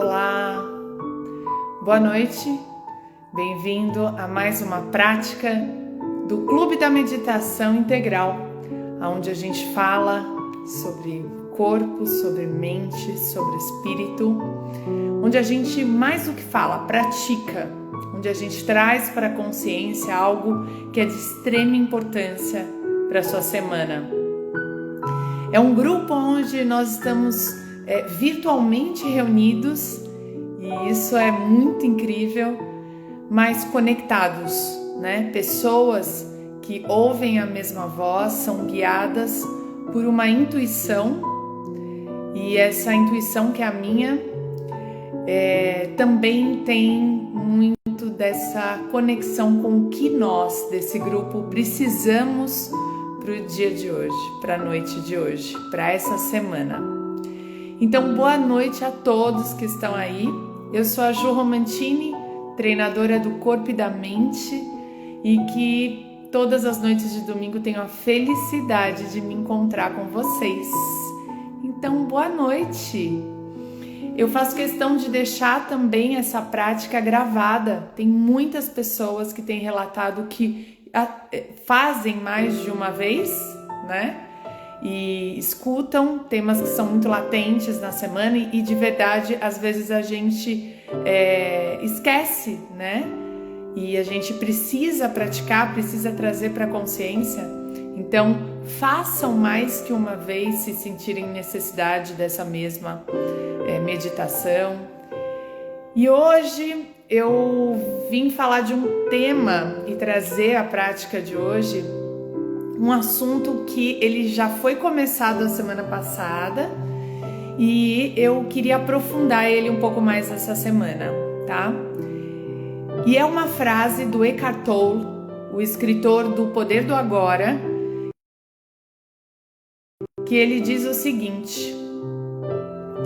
Olá, boa noite, bem-vindo a mais uma prática do Clube da Meditação Integral, onde a gente fala sobre corpo, sobre mente, sobre espírito, onde a gente mais do que fala, pratica, onde a gente traz para a consciência algo que é de extrema importância para a sua semana. É um grupo onde nós estamos virtualmente reunidos, e isso é muito incrível, mas conectados, né? Pessoas que ouvem a mesma voz, são guiadas por uma intuição, e essa intuição que é a minha também tem muito dessa conexão com o que nós, desse grupo, precisamos para o dia de hoje, para a noite de hoje, para essa semana. Então, boa noite a todos que estão aí. Eu sou a Ju Romantini, treinadora do corpo e da mente, e que todas as noites de domingo tenho a felicidade de me encontrar com vocês. Então, boa noite! Eu faço questão de deixar também essa prática gravada. Tem muitas pessoas que têm relatado que fazem mais de uma vez, né? E escutam temas que são muito latentes na semana e de verdade, às vezes a gente esquece, né? E a gente precisa praticar, precisa trazer para a consciência. Então, façam mais que uma vez se sentirem necessidade dessa mesma meditação. E hoje eu vim falar de um tema e trazer a prática de hoje, um assunto que ele já foi começado a semana passada e eu queria aprofundar ele um pouco mais essa semana, tá? E é uma frase do Eckhart Tolle, o escritor do Poder do Agora, que ele diz o seguinte: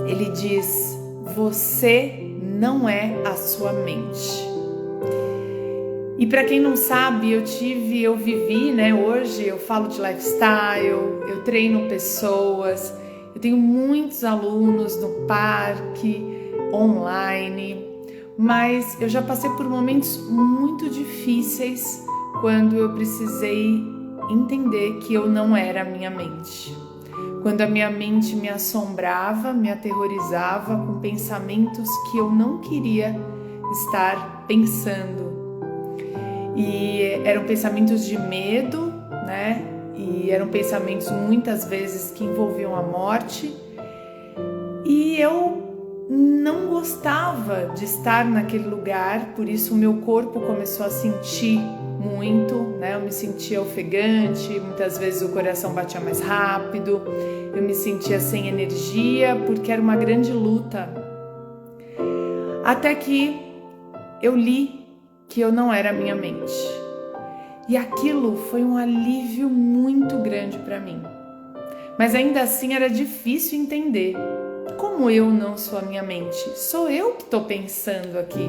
ele diz: você não é a sua mente. E para quem não sabe, eu vivi, né? Hoje eu falo de lifestyle, eu treino pessoas, eu tenho muitos alunos no parque, online, mas eu já passei por momentos muito difíceis quando eu precisei entender que eu não era a minha mente. Quando a minha mente me assombrava, me aterrorizava com pensamentos que eu não queria estar pensando. E eram pensamentos de medo, né? E eram pensamentos muitas vezes que envolviam a morte. E eu não gostava de estar naquele lugar, por isso o meu corpo começou a sentir muito, né? Eu me sentia ofegante, muitas vezes o coração batia mais rápido, eu me sentia sem energia, porque era uma grande luta. Até que eu li que eu não era a minha mente. E aquilo foi um alívio muito grande para mim. Mas ainda assim era difícil entender. Como eu não sou a minha mente? Sou eu que estou pensando aqui.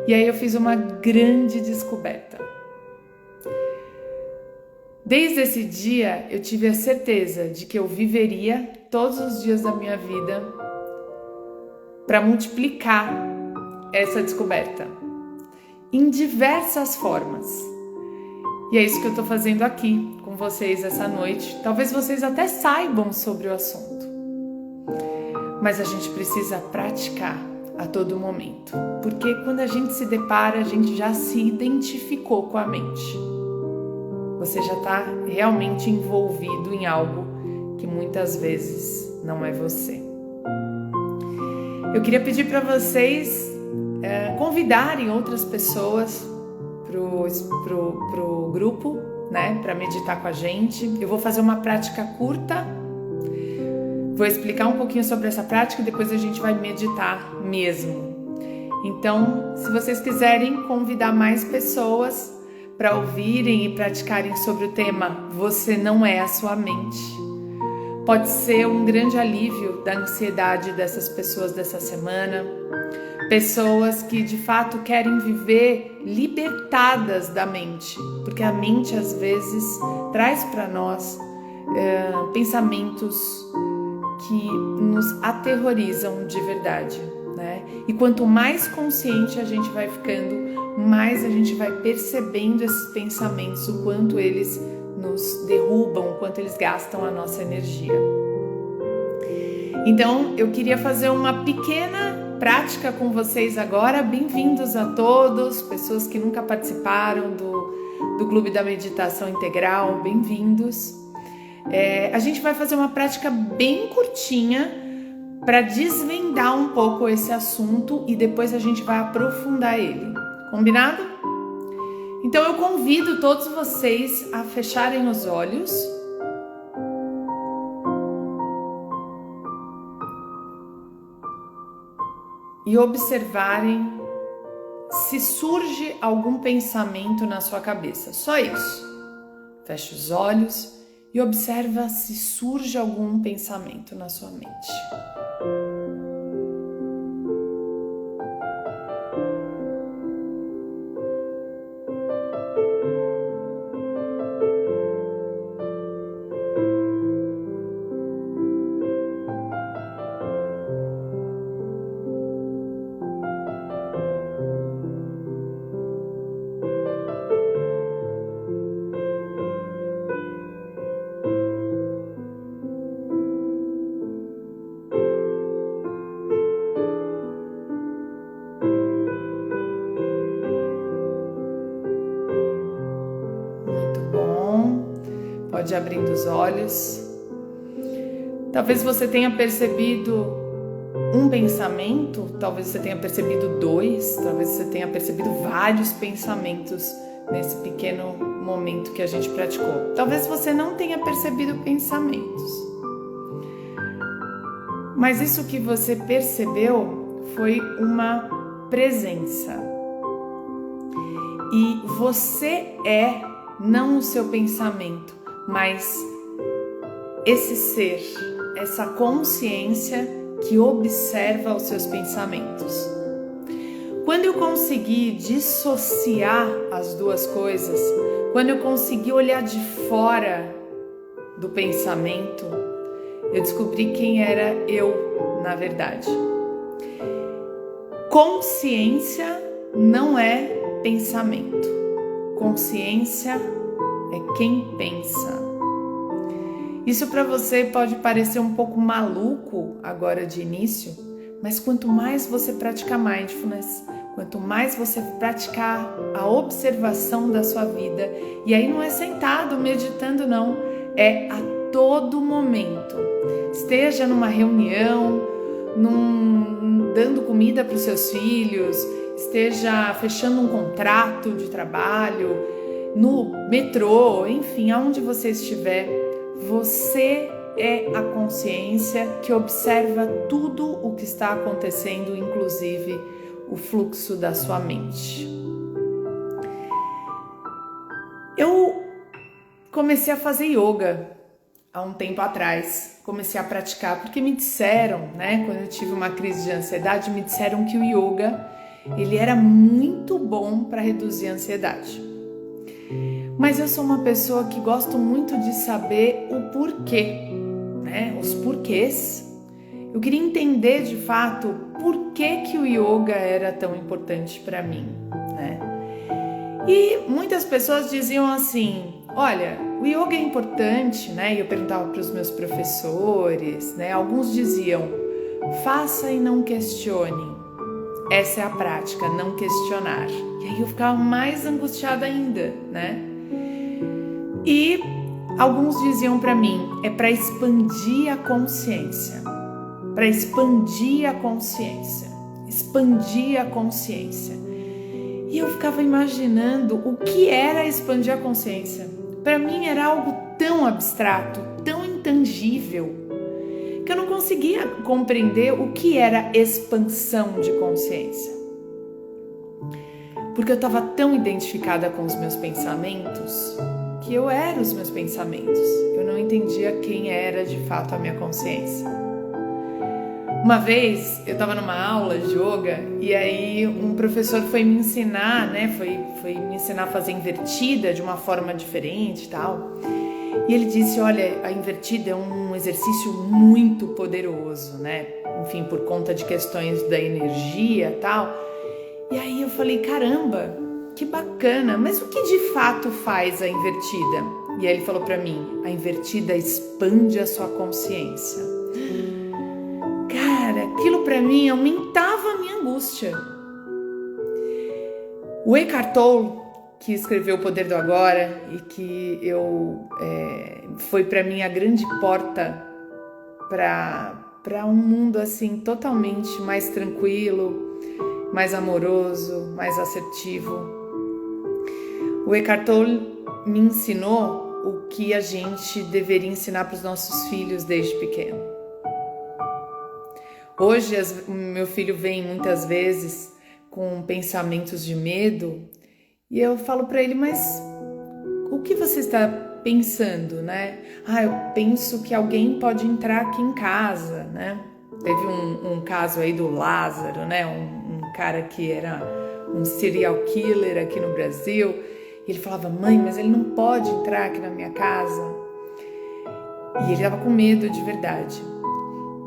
E aí eu fiz uma grande descoberta. Desde esse dia eu tive a certeza de que eu viveria todos os dias da minha vida para multiplicar essa descoberta em diversas formas. E é isso que eu estou fazendo aqui com vocês essa noite. Talvez vocês até saibam sobre o assunto, mas a gente precisa praticar a todo momento, porque quando a gente se depara, a gente já se identificou com a mente. Você já está realmente envolvido em algo que muitas vezes não é você. Eu queria pedir para vocês convidarem outras pessoas pro grupo, né, para meditar com a gente. Eu vou fazer uma prática curta, vou explicar um pouquinho sobre essa prática e depois a gente vai meditar mesmo. Então, se vocês quiserem convidar mais pessoas para ouvirem e praticarem sobre o tema Você não é a sua mente, pode ser um grande alívio da ansiedade dessas pessoas dessa semana. Pessoas que de fato querem viver libertadas da mente, porque a mente às vezes traz para nós pensamentos que nos aterrorizam de verdade, né? E quanto mais consciente a gente vai ficando, mais a gente vai percebendo esses pensamentos, o quanto eles nos derrubam, o quanto eles gastam a nossa energia. Então, eu queria fazer uma pequena prática com vocês agora. Bem-vindos a todos, pessoas que nunca participaram do Clube da Meditação Integral, bem-vindos. A gente vai fazer uma prática bem curtinha para desvendar um pouco esse assunto e depois a gente vai aprofundar ele. Combinado? Então eu convido todos vocês a fecharem os olhos e observarem se surge algum pensamento na sua cabeça. Só isso. Feche os olhos e observa se surge algum pensamento na sua mente. Pode abrindo os olhos. Talvez você tenha percebido um pensamento, talvez você tenha percebido dois, talvez você tenha percebido vários pensamentos nesse pequeno momento que a gente praticou. Talvez você não tenha percebido pensamentos. Mas isso que você percebeu foi uma presença. E você é não o seu pensamento, mas esse ser, essa consciência que observa os seus pensamentos. Quando eu consegui dissociar as duas coisas, quando eu consegui olhar de fora do pensamento, eu descobri quem era eu, na verdade. Consciência não é pensamento. Consciência é quem pensa. Isso para você pode parecer um pouco maluco agora de início, mas quanto mais você praticar mindfulness, quanto mais você praticar a observação da sua vida, e aí não é sentado meditando não, é a todo momento. Esteja numa reunião, dando comida para os seus filhos, esteja fechando um contrato de trabalho, no metrô, enfim, aonde você estiver, você é a consciência que observa tudo o que está acontecendo, inclusive o fluxo da sua mente. Eu comecei a fazer yoga há um tempo atrás, comecei a praticar porque me disseram, né, quando eu tive uma crise de ansiedade, me disseram que o yoga ele era muito bom para reduzir a ansiedade. Mas eu sou uma pessoa que gosto muito de saber o porquê, né? Os porquês. Eu queria entender de fato por que o yoga era tão importante para mim, né? E muitas pessoas diziam assim, olha, o yoga é importante, né? E eu perguntava para os meus professores, né? Alguns diziam, faça e não questione. Essa é a prática, não questionar. E aí eu ficava mais angustiada ainda, né? E alguns diziam para mim, é para expandir a consciência. Para expandir a consciência. Expandir a consciência. E eu ficava imaginando o que era expandir a consciência. Para mim era algo tão abstrato, tão intangível, que eu não conseguia compreender o que era expansão de consciência. Porque eu estava tão identificada com os meus pensamentos, que eu era os meus pensamentos. Eu não entendia quem era de fato a minha consciência. Uma vez eu estava numa aula de yoga e aí um professor foi me ensinar, né? Foi me ensinar a fazer invertida de uma forma diferente e tal. E ele disse, olha, a invertida é um exercício muito poderoso, né? Enfim, por conta de questões da energia e tal. E aí eu falei, caramba, que bacana, mas o que de fato faz a invertida? E aí ele falou para mim, a invertida expande a sua consciência. Cara, aquilo para mim aumentava a minha angústia. O Eckhart Tolle, que escreveu O Poder do Agora e que foi para mim a grande porta para um mundo assim totalmente mais tranquilo, mais amoroso, mais assertivo. O Eckhart Tolle me ensinou o que a gente deveria ensinar para os nossos filhos desde pequeno. Hoje meu filho vem muitas vezes com pensamentos de medo e eu falo para ele, mas o que você está pensando, né? Eu penso que alguém pode entrar aqui em casa, né? Teve um caso aí do Lázaro, né? Um cara que era um serial killer aqui no Brasil. E ele falava, mãe, mas ele não pode entrar aqui na minha casa. E ele estava com medo de verdade.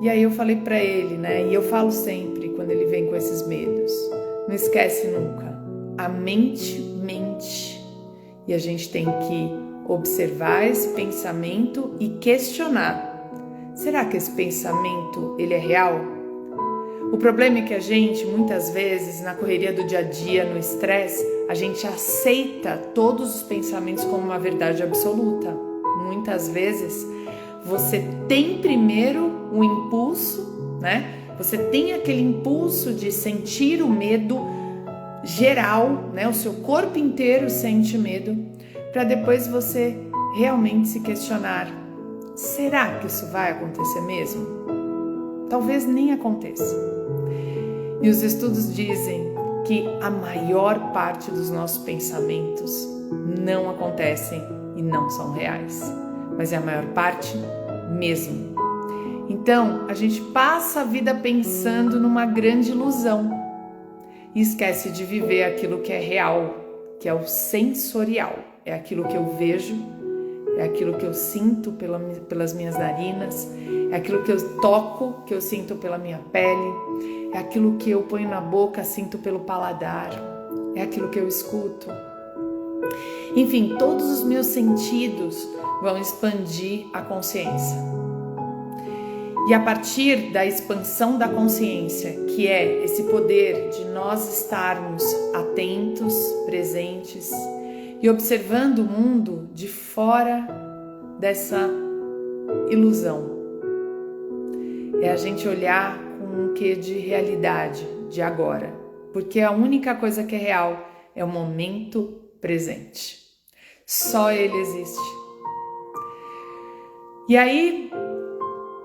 E aí eu falei para ele, né? E eu falo sempre quando ele vem com esses medos, não esquece nunca, a mente mente. E a gente tem que observar esse pensamento e questionar. Será que esse pensamento ele é real? O problema é que a gente, muitas vezes, na correria do dia a dia, no estresse, a gente aceita todos os pensamentos como uma verdade absoluta. Muitas vezes, você tem primeiro um impulso, né? Você tem aquele impulso de sentir o medo geral, né? O seu corpo inteiro sente medo, para depois você realmente se questionar: será que isso vai acontecer mesmo? Talvez nem aconteça. E os estudos dizem que a maior parte dos nossos pensamentos não acontecem e não são reais, mas é a maior parte mesmo. Então, a gente passa a vida pensando numa grande ilusão e esquece de viver aquilo que é real, que é o sensorial, é aquilo que eu vejo, é aquilo que eu sinto pelas minhas narinas, é aquilo que eu toco, que eu sinto pela minha pele, é aquilo que eu ponho na boca, sinto pelo paladar, é aquilo que eu escuto. Enfim, todos os meus sentidos vão expandir a consciência. E a partir da expansão da consciência, que é esse poder de nós estarmos atentos, presentes e observando o mundo de fora dessa ilusão, é a gente olhar com um quê de realidade, de agora, porque a única coisa que é real é o momento presente. Só ele existe. E aí,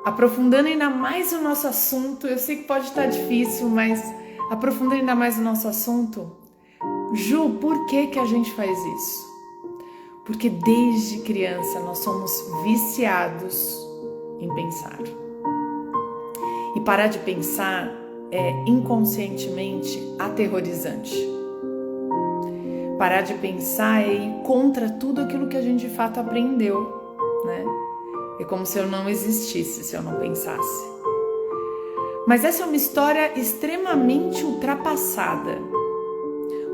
aprofundando ainda mais o nosso assunto, eu sei que pode estar difícil, mas aprofundando ainda mais o nosso assunto, Ju, por que a gente faz isso? Porque desde criança nós somos viciados em pensar. E parar de pensar é inconscientemente aterrorizante. Parar de pensar é ir contra tudo aquilo que a gente de fato aprendeu, né? É como se eu não existisse, se eu não pensasse. Mas essa é uma história extremamente ultrapassada.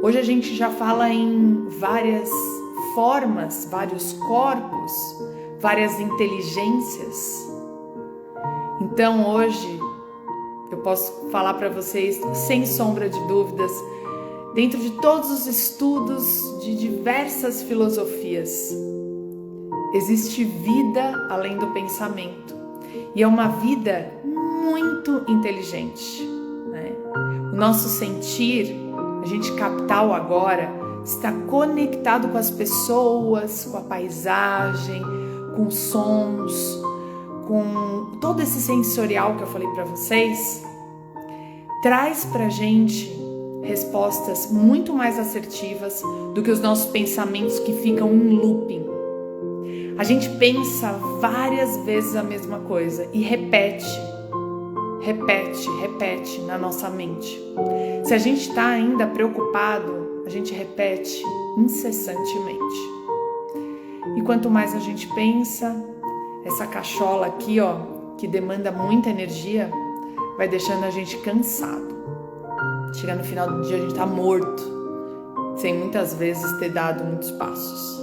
Hoje a gente já fala em várias formas, vários corpos, várias inteligências. Então hoje eu posso falar para vocês, sem sombra de dúvidas, dentro de todos os estudos de diversas filosofias, existe vida além do pensamento. E é uma vida muito inteligente, né? O nosso sentir, a gente captar o agora, está conectado com as pessoas, com a paisagem, com os sons, com todo esse sensorial que eu falei para vocês, traz pra gente respostas muito mais assertivas do que os nossos pensamentos que ficam em looping. A gente pensa várias vezes a mesma coisa e repete na nossa mente. Se a gente está ainda preocupado, a gente repete incessantemente. E quanto mais a gente pensa, essa cachola aqui, ó, que demanda muita energia, vai deixando a gente cansado. Chega no final do dia a gente tá morto, sem muitas vezes ter dado muitos passos.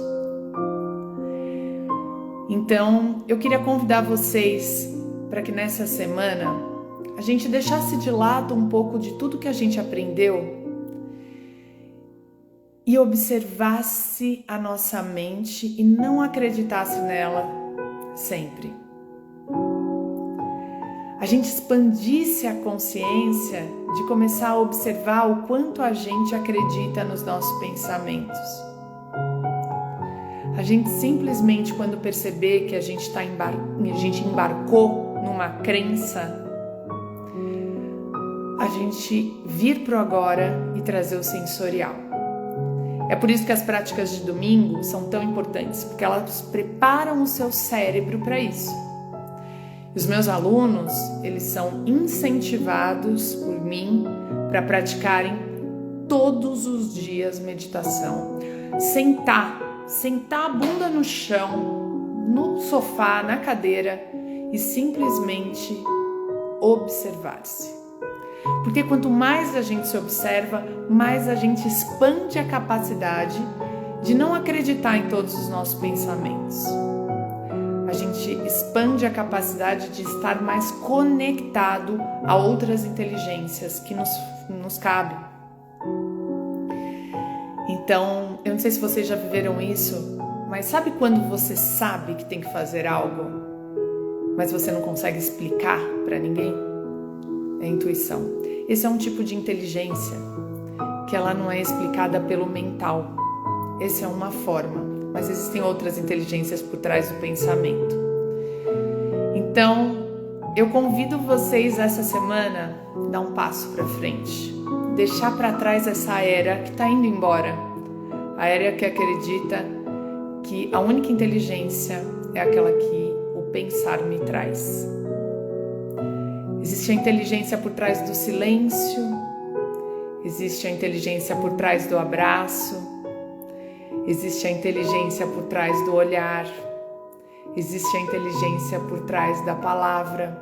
Então, eu queria convidar vocês para que nessa semana a gente deixasse de lado um pouco de tudo que a gente aprendeu e observasse a nossa mente e não acreditasse nela sempre. A gente expandisse a consciência de começar a observar o quanto a gente acredita nos nossos pensamentos. A gente simplesmente, quando perceber que a gente embarcou numa crença, a gente vir para o agora e trazer o sensorial. É por isso que as práticas de domingo são tão importantes, porque elas preparam o seu cérebro para isso. Os meus alunos, eles são incentivados por mim para praticarem todos os dias meditação. Sentar a bunda no chão, no sofá, na cadeira e simplesmente observar-se. Porque quanto mais a gente se observa, mais a gente expande a capacidade de não acreditar em todos os nossos pensamentos. A gente expande a capacidade de estar mais conectado a outras inteligências que nos cabem. Então, eu não sei se vocês já viveram isso, mas sabe quando você sabe que tem que fazer algo, mas você não consegue explicar para ninguém? É intuição. Esse é um tipo de inteligência que ela não é explicada pelo mental. Essa é uma forma, mas existem outras inteligências por trás do pensamento. Então, eu convido vocês essa semana a dar um passo para frente, deixar para trás essa era que está indo embora, a era que acredita que a única inteligência é aquela que o pensar me traz. Existe a inteligência por trás do silêncio, existe a inteligência por trás do abraço, existe a inteligência por trás do olhar, existe a inteligência por trás da palavra,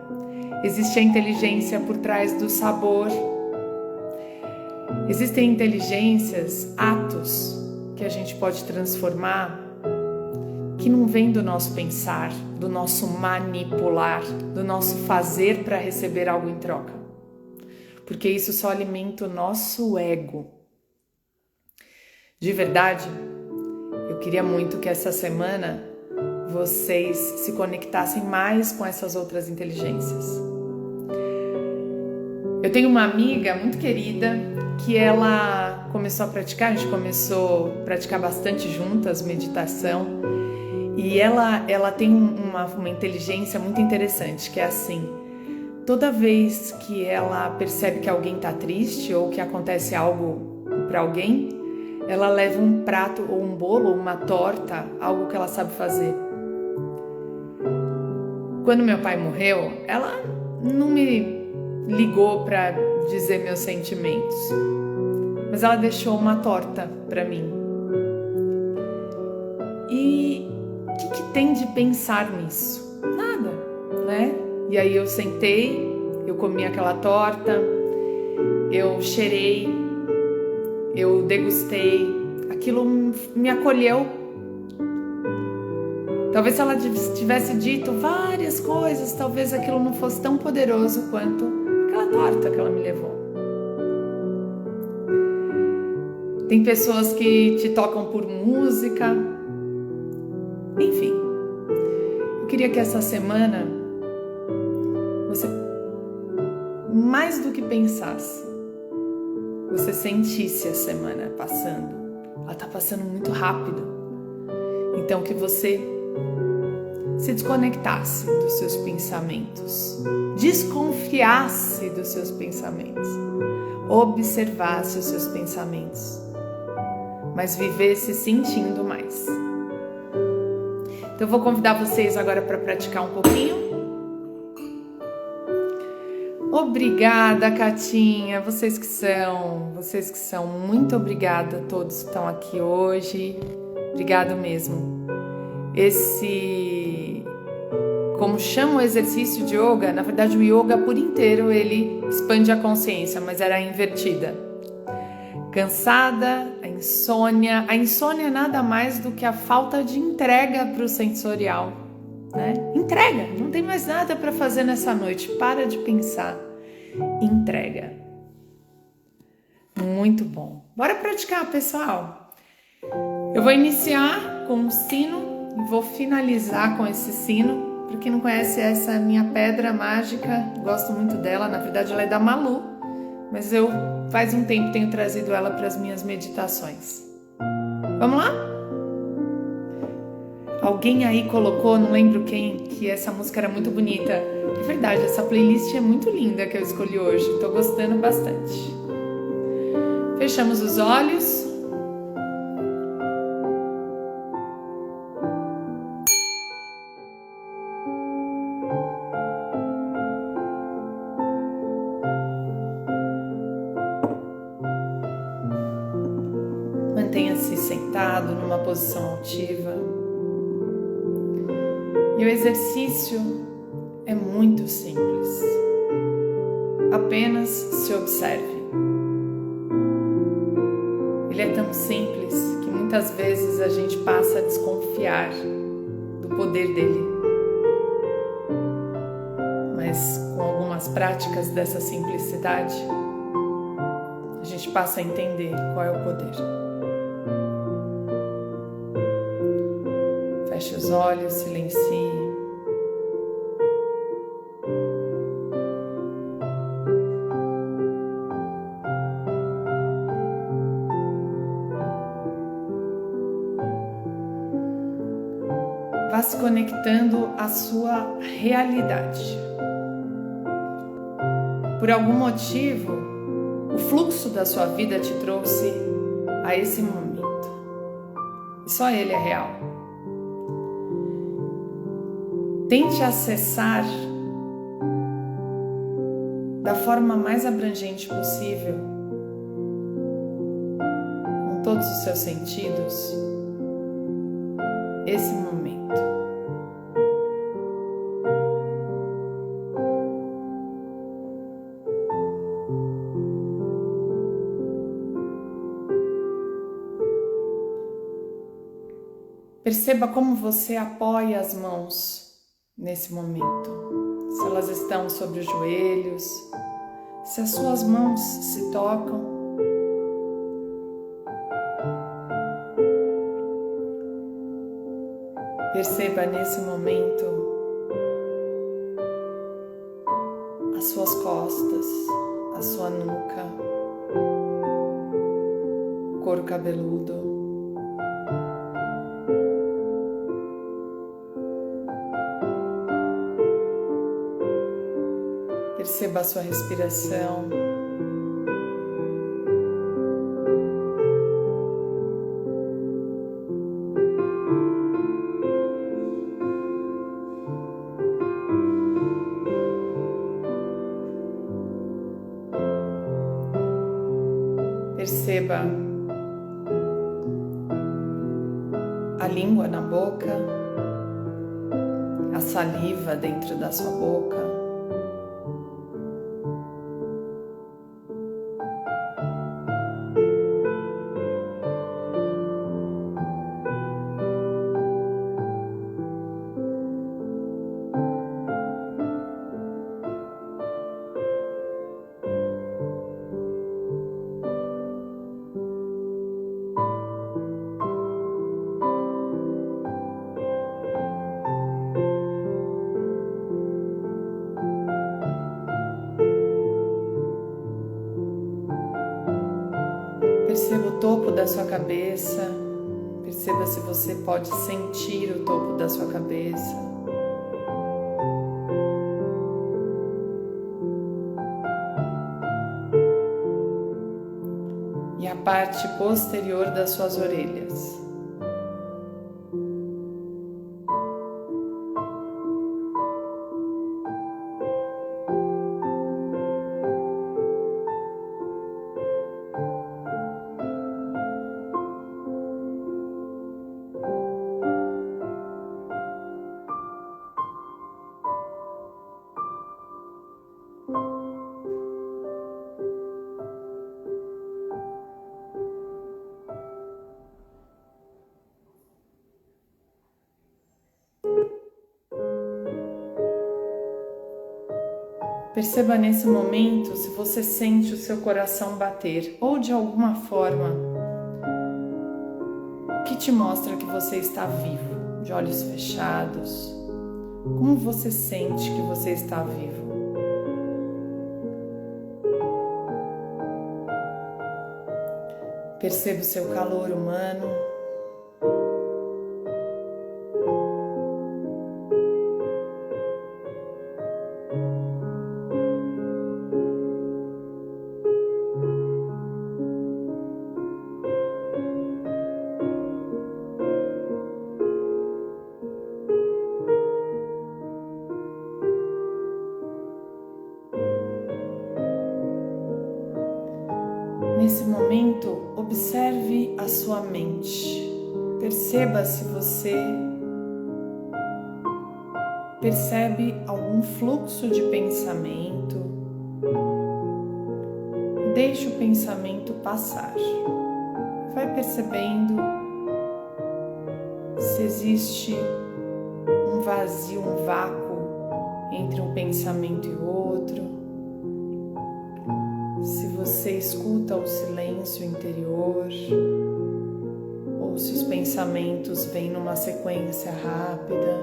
existe a inteligência por trás do sabor. Existem inteligências, atos que a gente pode transformar, que não vem do nosso pensar, do nosso manipular, do nosso fazer para receber algo em troca. Porque isso só alimenta o nosso ego. De verdade, eu queria muito que essa semana vocês se conectassem mais com essas outras inteligências. Eu tenho uma amiga muito querida que ela começou a praticar, a gente começou a praticar bastante juntas, meditação, e ela tem uma inteligência muito interessante, que é assim, toda vez que ela percebe que alguém está triste ou que acontece algo para alguém, ela leva um prato ou um bolo ou uma torta, algo que ela sabe fazer. Quando meu pai morreu, ela não me ligou para dizer meus sentimentos, mas ela deixou uma torta para mim. E o que tem de pensar nisso? Nada, né? E aí eu sentei, eu comi aquela torta, eu cheirei, eu degustei, aquilo me acolheu. Talvez se ela tivesse dito várias coisas, talvez aquilo não fosse tão poderoso quanto aquela torta que ela me levou. Tem pessoas que te tocam por música. Enfim, eu queria que essa semana você, mais do que pensasse, você sentisse a semana passando. Ela está passando muito rápido. Então que você se desconectasse dos seus pensamentos, desconfiasse dos seus pensamentos, observasse os seus pensamentos, mas vivesse sentindo mais. Então eu vou convidar vocês agora para praticar um pouquinho. Obrigada, Catinha, vocês que são, muito obrigada a todos que estão aqui hoje, obrigado mesmo. como chama o exercício de yoga, na verdade o yoga por inteiro ele expande a consciência, mas era invertida. Cansada, a insônia é nada mais do que a falta de entrega para o sensorial, né? Entrega, não tem mais nada para fazer nessa noite, para de pensar, entrega. Muito bom. Bora praticar, pessoal. Eu vou iniciar com um sino e vou finalizar com esse sino. Para quem não conhece, essa é a minha pedra mágica, gosto muito dela, na verdade ela é da Malu, mas eu faz um tempo tenho trazido ela para as minhas meditações. Vamos lá? Alguém aí colocou, não lembro quem, que essa música era muito bonita. É verdade, essa playlist é muito linda que eu escolhi hoje, estou gostando bastante. Fechamos os olhos. Mantenha-se sentado numa posição altiva. E o exercício é muito simples. Apenas se observe. Ele é tão simples que muitas vezes a gente passa a desconfiar do poder dele. Mas com algumas práticas dessa simplicidade, a gente passa a entender qual é o poder. Feche os olhos, silencie. Vá se conectando à sua realidade. Por algum motivo, o fluxo da sua vida te trouxe a esse momento. E só ele é real. Tente acessar da forma mais abrangente possível, com todos os seus sentidos, esse momento. Perceba como você apoia as mãos nesse momento. Se elas estão sobre os joelhos, se as suas mãos se tocam. Perceba nesse momento as suas costas, a sua nuca, o couro cabeludo. Perceba a sua respiração. Perceba a língua na boca, a saliva dentro da sua boca. Perceba o topo da sua cabeça, perceba se você pode sentir o topo da sua cabeça. E a parte posterior das suas orelhas. Perceba nesse momento se você sente o seu coração bater ou de alguma forma o que te mostra que você está vivo, de olhos fechados. Como você sente que você está vivo? Perceba o seu calor humano. Nesse momento, observe a sua mente. Perceba se você percebe algum fluxo de pensamento. Deixe o pensamento passar. Vai percebendo se existe um vazio, um vácuo entre um pensamento e outro. Se você escuta o silêncio interior, ou se os pensamentos vêm numa sequência rápida.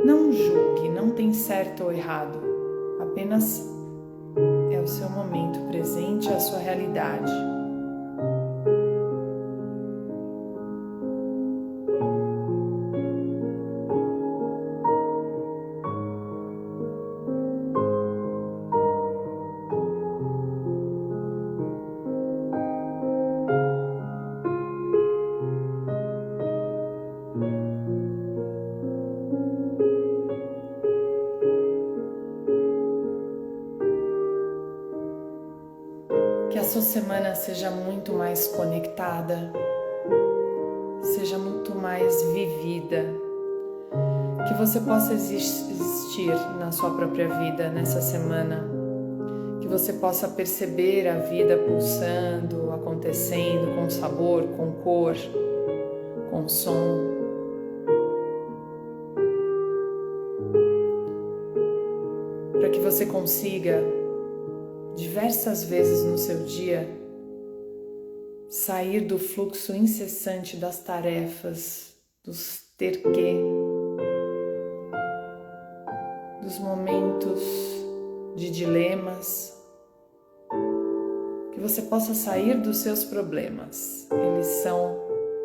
Não julgue, não tem certo ou errado, apenas é o seu momento presente, a sua realidade. Que a sua semana seja muito mais conectada, seja muito mais vivida, que você possa existir na sua própria vida nessa semana, que você possa perceber a vida pulsando, acontecendo com sabor, com cor, com som. Para que você consiga diversas vezes no seu dia sair do fluxo incessante das tarefas, dos ter que, dos momentos de dilemas, que você possa sair dos seus problemas. Eles são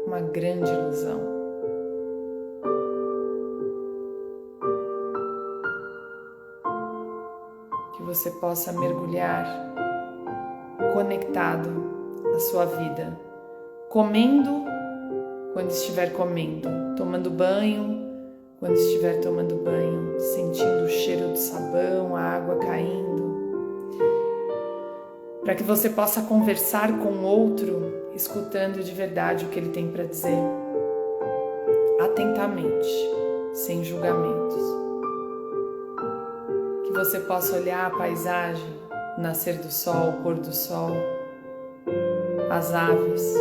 uma grande ilusão. Que você possa mergulhar conectado à sua vida, comendo quando estiver comendo, tomando banho quando estiver tomando banho, sentindo o cheiro do sabão, a água caindo, para que você possa conversar com o outro, escutando de verdade o que ele tem para dizer, atentamente, sem julgamentos. Que você possa olhar a paisagem, o nascer do sol, o pôr do sol, as aves,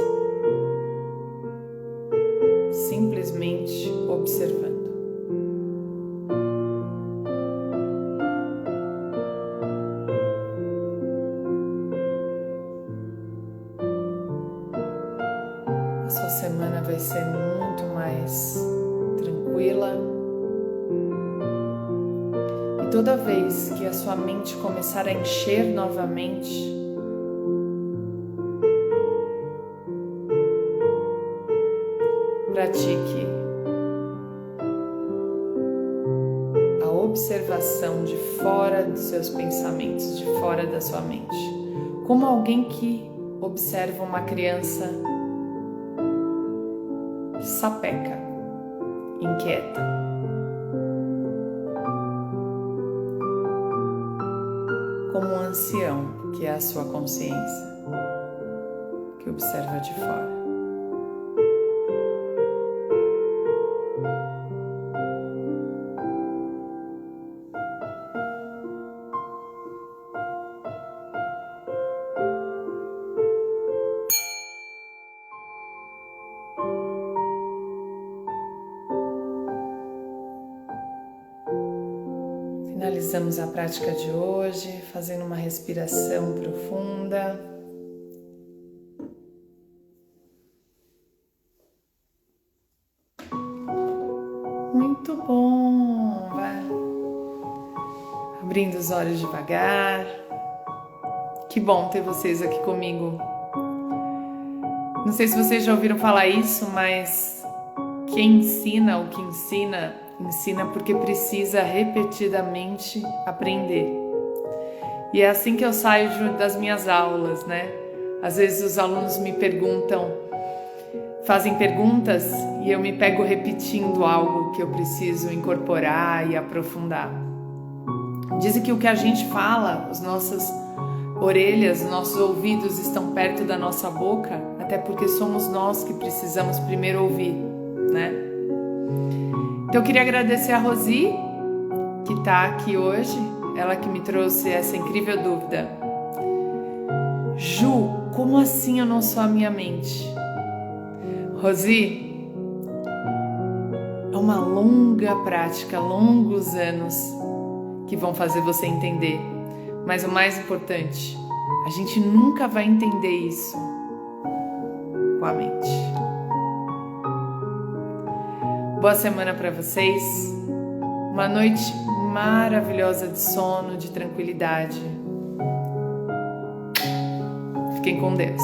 simplesmente observando. A sua semana vai ser muito mais tranquila. E toda vez que a sua mente começar a encher novamente, pratique a observação de fora dos seus pensamentos, de fora da sua mente, como alguém que observa uma criança sapeca, inquieta. Como um ancião, que é a sua consciência, que observa de fora. Finalizamos a prática de hoje, fazendo uma respiração profunda. Muito bom! Vai abrindo os olhos devagar. Que bom ter vocês aqui comigo. Não sei se vocês já ouviram falar isso, mas quem ensina o que ensina, ensina porque precisa repetidamente aprender. E é assim que eu saio das minhas aulas, né? Às vezes os alunos me perguntam, fazem perguntas e eu me pego repetindo algo que eu preciso incorporar e aprofundar. Dizem que o que a gente fala, as nossas orelhas, os nossos ouvidos estão perto da nossa boca, até porque somos nós que precisamos primeiro ouvir, né? Então eu queria agradecer a Rosi, que está aqui hoje, ela que me trouxe essa incrível dúvida. Ju, como assim eu não sou a minha mente? Rosi, é uma longa prática, longos anos que vão fazer você entender. Mas o mais importante, a gente nunca vai entender isso com a mente. Boa semana para vocês. Uma noite maravilhosa de sono, de tranquilidade. Fiquem com Deus.